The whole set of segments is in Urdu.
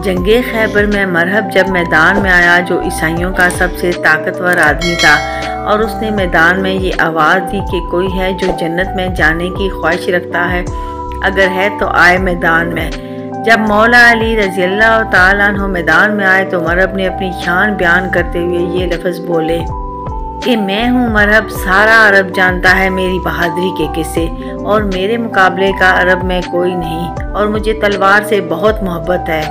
جنگ خیبر میں مرحب جب میدان میں آیا جو عیسائیوں کا سب سے طاقتور آدمی تھا، اور اس نے میدان میں یہ آواز دی کہ کوئی ہے جو جنت میں جانے کی خواہش رکھتا ہے، اگر ہے تو آئے میدان میں۔ جب مولا علی رضی اللہ تعالیٰ عنہ میدان میں آئے تو مرحب نے اپنی شان بیان کرتے ہوئے یہ لفظ بولے کہ میں ہوں مرحب، سارا عرب جانتا ہے میری بہادری کے قصے، اور میرے مقابلے کا عرب میں کوئی نہیں، اور مجھے تلوار سے بہت محبت ہے۔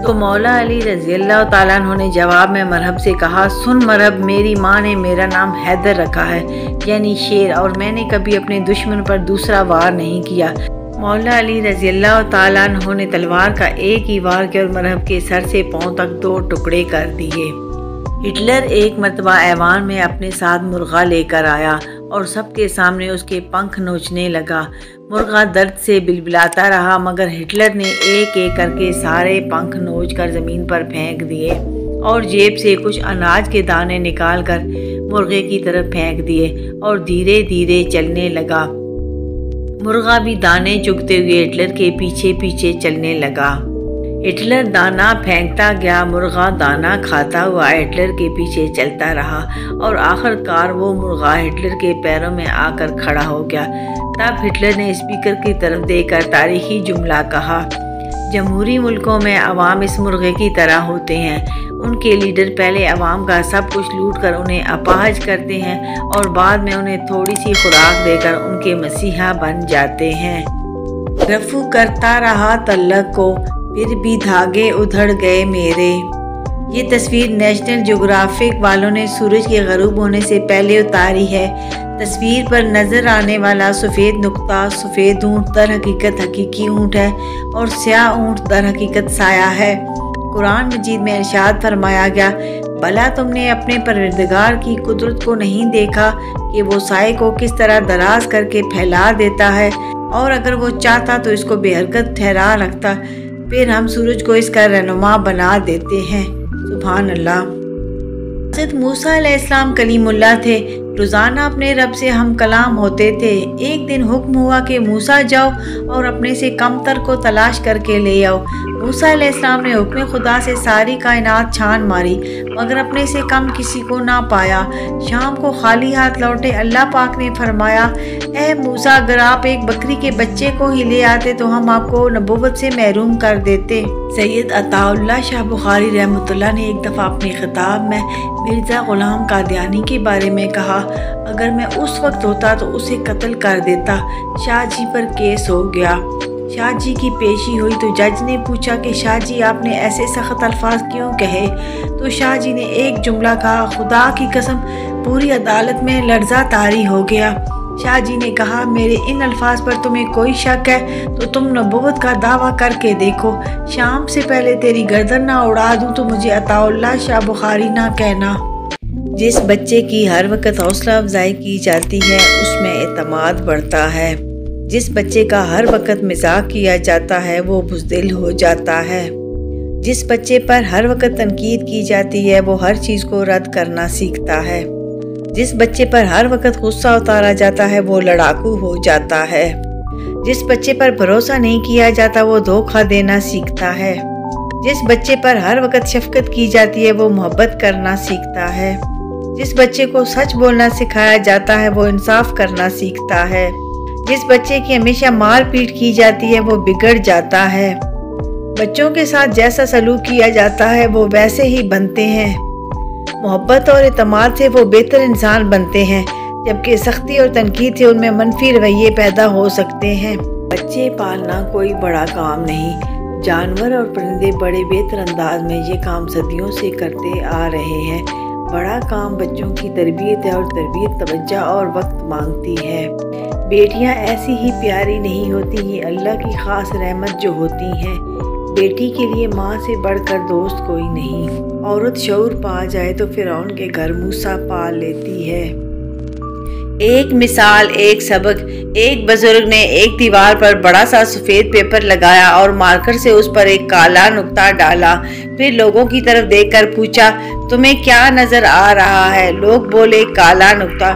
تو مولا علی رضی اللہ تعالیٰ عنہ نے جواب میں مرحب سے کہا، سن مرحب، میری ماں نے میرا نام حیدر رکھا ہے، یعنی شیر، اور میں نے کبھی اپنے دشمن پر دوسرا وار نہیں کیا۔ مولا علی رضی اللہ تعالیٰ عنہ نے تلوار کا ایک ہی وار کیا اور مرحب کے سر سے پاؤں تک 2 ٹکڑے کر دیے۔ ہٹلر ایک مرتبہ ایوان میں اپنے ساتھ مرغا لے کر آیا اور سب کے سامنے اس کے پنکھ نوچنے لگا۔ مرغا درد سے بلبلاتا رہا، مگر ہٹلر نے ایک ایک کر کے سارے پنکھ نوچ کر زمین پر پھینک دیے اور جیب سے کچھ اناج کے دانے نکال کر مرغے کی طرف پھینک دیے اور دھیرے دھیرے چلنے لگا۔ مرغا بھی دانے چگتے ہوئے ہٹلر کے پیچھے پیچھے چلنے لگا۔ ہٹلر دانا پھینکتا گیا، مرغا دانا کھاتا ہوا ہٹلر کے پیچھے چلتا رہا، اور آخر کار وہ مرغا ہٹلر کے پیروں میں آ کر کھڑا ہو گیا۔ تب ہٹلر نے اسپیکر کی طرف دیکھ کر تاریخی جملہ کہا، جمہوری ملکوں میں عوام اس مرغے کی طرح ہوتے ہیں، ان کے لیڈر پہلے عوام کا سب کچھ لوٹ کر انہیں اپاہج کرتے ہیں اور بعد میں انہیں تھوڑی سی خوراک دے کر ان کے مسیحا بن جاتے ہیں۔ رفو کرتا رہا تعلق کو، پھر بھی دھاگے ادھڑ گئے میرے۔ یہ تصویر نیشنل جغرافک والوں نے سورج کے غروب ہونے سے پہلے اتاری ہے۔ تصویر پر نظر آنے والا سفید نقطہ سفید اونٹ در حقیقت حقیقی اونٹ ہے، اور سیاہ اونٹ در حقیقت سایہ ہے۔ قرآن مجید میں ارشاد فرمایا گیا، بھلا تم نے اپنے پروردگار کی قدرت کو نہیں دیکھا کہ وہ سائے کو کس طرح دراز کر کے پھیلا دیتا ہے، اور اگر وہ چاہتا تو اس کو بے حرکت ٹھہرا رکھتا، پھر ہم سورج کو اس کا رہنما بنا دیتے ہیں۔ سبحان اللہ۔ حضرت موسیٰ علیہ السلام کلیم اللہ تھے، روزانہ اپنے رب سے ہم کلام ہوتے تھے۔ ایک دن حکم ہوا کہ موسیٰ جاؤ اور اپنے سے کم تر کو تلاش کر کے لے آؤ۔ موسیٰ علیہ السلام نے حکم خدا سے ساری کائنات چھان ماری، مگر اپنے سے کم کسی کو نہ پایا۔ شام کو خالی ہاتھ لوٹے، اللہ پاک نے فرمایا، اے موسیٰ، اگر آپ ایک بکری کے بچے کو ہی لے آتے تو ہم آپ کو نبوت سے محروم کر دیتے۔ سید عطا اللہ شاہ بخاری رحمۃ اللہ نے ایک دفعہ اپنے خطاب میں مرزا غلام قادیانی کے بارے میں کہا، اگر میں اس وقت ہوتا تو اسے قتل کر دیتا۔ شاہ جی پر کیس ہو گیا۔ شاہ جی کی پیشی ہوئی تو جج نے پوچھا کہ شاہ جی آپ نے ایسے سخت الفاظ کیوں کہے؟ تو شاہ جی نے ایک جملہ کہا، خدا کی قسم پوری عدالت میں لرزہ طاری ہو گیا۔ شاہ جی نے کہا، میرے ان الفاظ پر تمہیں کوئی شک ہے تو تم نبوت کا دعویٰ کر کے دیکھو، شام سے پہلے تیری گردن نہ اڑا دوں تو مجھے عطا اللہ شاہ بخاری نہ کہنا۔ جس بچے کی ہر وقت حوصلہ افزائی کی جاتی ہے اس میں اعتماد بڑھتا ہے۔ جس بچے کا ہر وقت مزاح کیا جاتا ہے وہ بزدل ہو جاتا ہے۔ جس بچے پر ہر وقت تنقید کی جاتی ہے وہ ہر چیز کو رد کرنا سیکھتا ہے۔ جس بچے پر ہر وقت غصہ اتارا جاتا ہے وہ لڑاکو ہو جاتا ہے۔ جس بچے پر بھروسہ نہیں کیا جاتا وہ دھوکہ دینا سیکھتا ہے۔ جس بچے پر ہر وقت شفقت کی جاتی ہے وہ محبت کرنا سیکھتا ہے۔ جس بچے کو سچ بولنا سکھایا جاتا ہے وہ انصاف کرنا سیکھتا ہے۔ جس بچے کی ہمیشہ مار پیٹ کی جاتی ہے وہ بگڑ جاتا ہے۔ بچوں کے ساتھ جیسا سلوک کیا جاتا ہے وہ ویسے ہی بنتے ہیں۔ محبت اور اعتماد سے وہ بہتر انسان بنتے ہیں، جبکہ سختی اور تنقید سے ان میں منفی رویے پیدا ہو سکتے ہیں۔ بچے پالنا کوئی بڑا کام نہیں۔ جانور اور پرندے بڑے بہتر انداز میں یہ کام صدیوں سے کرتے آ رہے ہیں۔ بڑا کام بچوں کی تربیت ہے، اور تربیت توجہ اور وقت مانگتی ہے۔ بیٹیاں ایسی ہی پیاری نہیں ہوتی، یہ اللہ کی خاص رحمت جو ہوتی ہیں۔ بیٹی کے لیے ماں سے بڑھ کر دوست کوئی نہیں۔ عورت شعور پا جائے تو فرعون کے گھر موسیٰ پا لیتی ہے۔ ایک مثال، ایک سبق۔ ایک بزرگ نے ایک دیوار پر بڑا سا سفید پیپر لگایا اور مارکر سے اس پر ایک کالا نقطہ ڈالا، پھر لوگوں کی طرف دیکھ کر پوچھا، تمہیں کیا نظر آ رہا ہے؟ لوگ بولے، کالا نقطہ۔